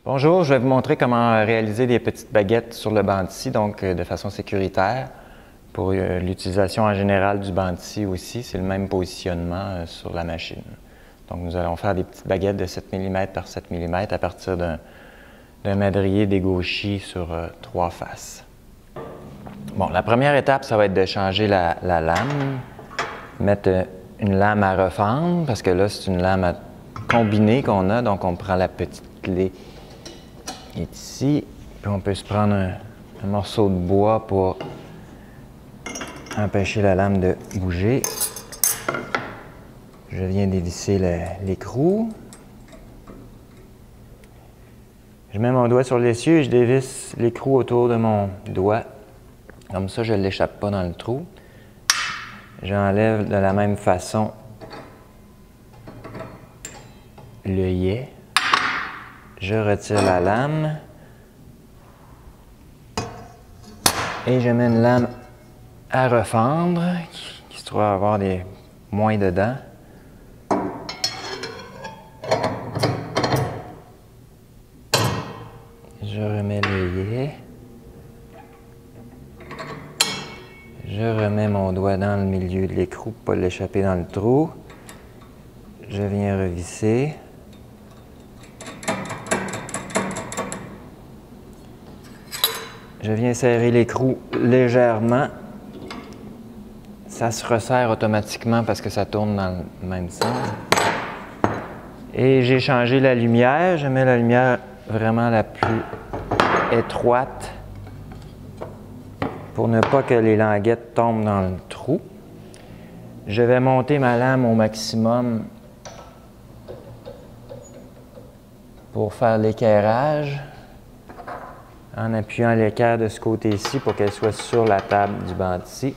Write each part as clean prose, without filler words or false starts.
Bonjour, je vais vous montrer comment réaliser des petites baguettes sur le banc de scie, donc de façon sécuritaire. Pour l'utilisation en général du banc de scie aussi, c'est le même positionnement sur la machine. Donc nous allons faire des petites baguettes de 7 mm par 7 mm à partir d'un madrier dégauchi sur 3 faces. Bon, la première étape, ça va être de changer la lame, mettre une lame à refendre, parce que là, c'est une lame combinée qu'on a, donc on prend la petite clé qui est ici, puis on peut se prendre un morceau de bois pour empêcher la lame de bouger. Je viens dévisser l'écrou. Je mets mon doigt sur l'essieu et je dévisse l'écrou autour de mon doigt. Comme ça, je ne l'échappe pas dans le trou. J'enlève de la même façon l'œillet. Je retire la lame. Et je mets une lame à refendre, qui se trouve à avoir moins de dents. Je remets l'œillet. Je remets mon doigt dans le milieu de l'écrou pour ne pas l'échapper dans le trou. Je viens revisser. Je viens serrer l'écrou légèrement. Ça se resserre automatiquement parce que ça tourne dans le même sens. Et j'ai changé la lumière. Je mets la lumière vraiment la plus étroite pour ne pas que les languettes tombent dans le trou. Je vais monter ma lame au maximum pour faire l'équerrage en appuyant l'équerre de ce côté-ci pour qu'elle soit sur la table du banc de scie.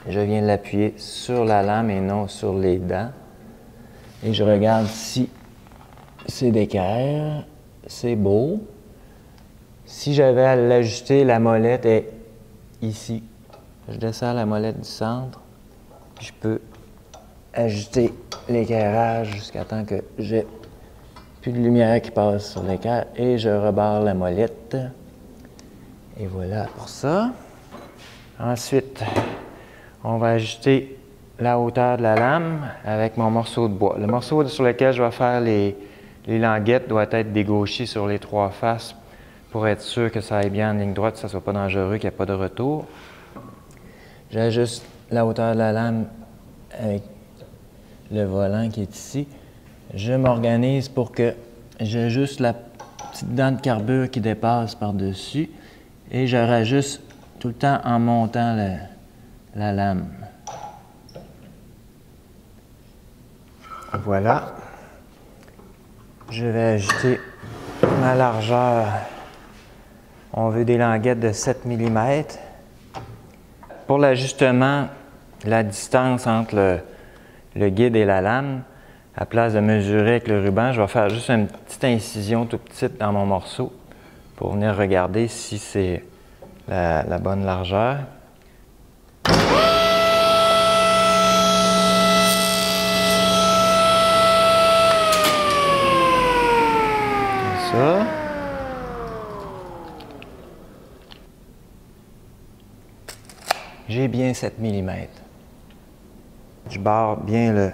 Je viens l'appuyer sur la lame et non sur les dents. Et je regarde si c'est d'équerre. C'est beau. Si j'avais à l'ajuster, la molette est ici. Je descends la molette du centre. Je peux ajuster l'équerrage jusqu'à temps que j'ai plus de lumière qui passe sur l'équerre. Et je rebarre la molette. Et voilà pour ça. Ensuite, on va ajuster la hauteur de la lame avec mon morceau de bois. Le morceau sur lequel je vais faire les languettes doit être dégauchi sur les 3 faces pour être sûr que ça aille bien en ligne droite, que ça ne soit pas dangereux, qu'il n'y ait pas de retour. J'ajuste la hauteur de la lame avec le volant qui est ici. Je m'organise pour que j'ajuste la petite dent de carbure qui dépasse par-dessus et je rajuste tout le temps en montant la lame. Voilà. Je vais ajuster ma largeur. On veut des languettes de 7 mm. Pour l'ajustement, la distance entre le guide et la lame, à place de mesurer avec le ruban, je vais faire juste une petite incision tout petite dans mon morceau pour venir regarder si c'est la bonne largeur. Ça. J'ai bien 7 mm. Je barre bien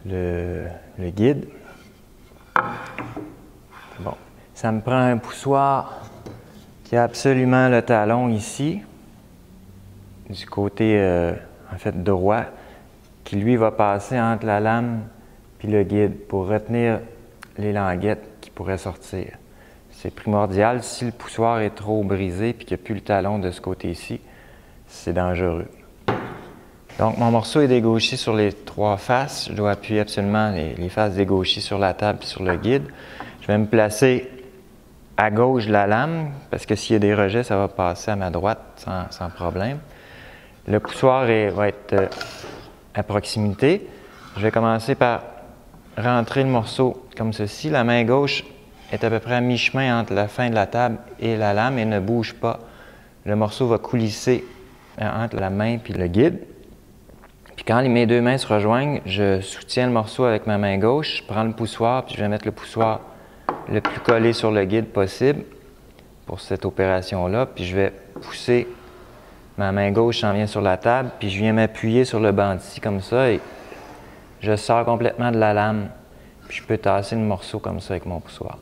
le guide. Bon. Ça me prend un poussoir qui a absolument le talon ici, du côté en fait droit, qui lui va passer entre la lame et le guide pour retenir les languettes qui pourraient sortir. C'est primordial. Si le poussoir est trop brisé et qu'il n'y a plus le talon de ce côté-ci, c'est dangereux. Donc mon morceau est dégauchi sur les 3 faces. Je dois appuyer absolument les faces dégauchies sur la table et sur le guide. Je vais me placer à gauche de la lame, parce que s'il y a des rejets, ça va passer à ma droite sans problème. Le poussoir va être à proximité. Je vais commencer par rentrer le morceau comme ceci. La main gauche est à peu près à mi-chemin entre la fin de la table et la lame et ne bouge pas. Le morceau va coulisser entre la main et le guide. Puis quand mes 2 mains se rejoignent, je soutiens le morceau avec ma main gauche, je prends le poussoir, puis je vais mettre le poussoir le plus collé sur le guide possible pour cette opération-là. Puis je vais pousser ma main gauche, s'en vient sur la table, puis je viens m'appuyer sur le banc ici comme ça et je sors complètement de la lame. Puis je peux tasser le morceau comme ça avec mon poussoir.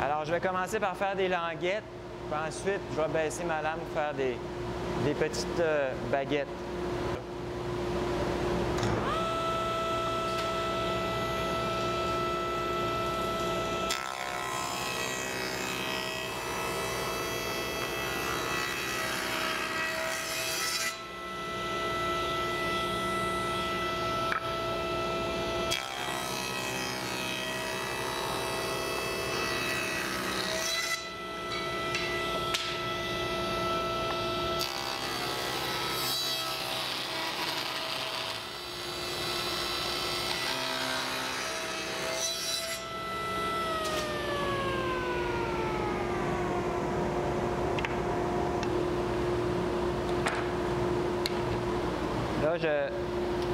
Alors je vais commencer par faire des languettes, puis ensuite je vais baisser ma lame pour faire des petites baguettes. Là,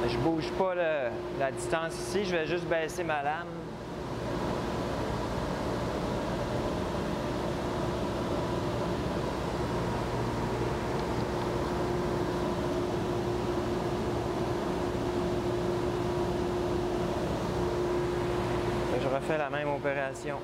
je bouge pas la distance ici, je vais juste baisser ma lame. Là, je refais la même opération.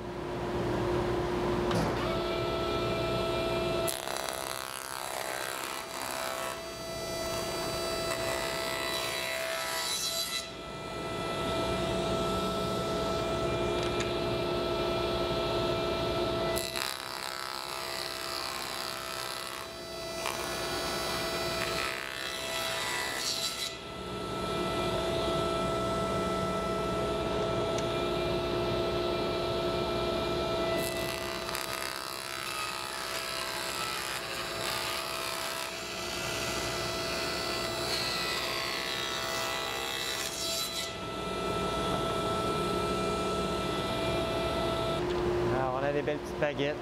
Des belles petites baguettes.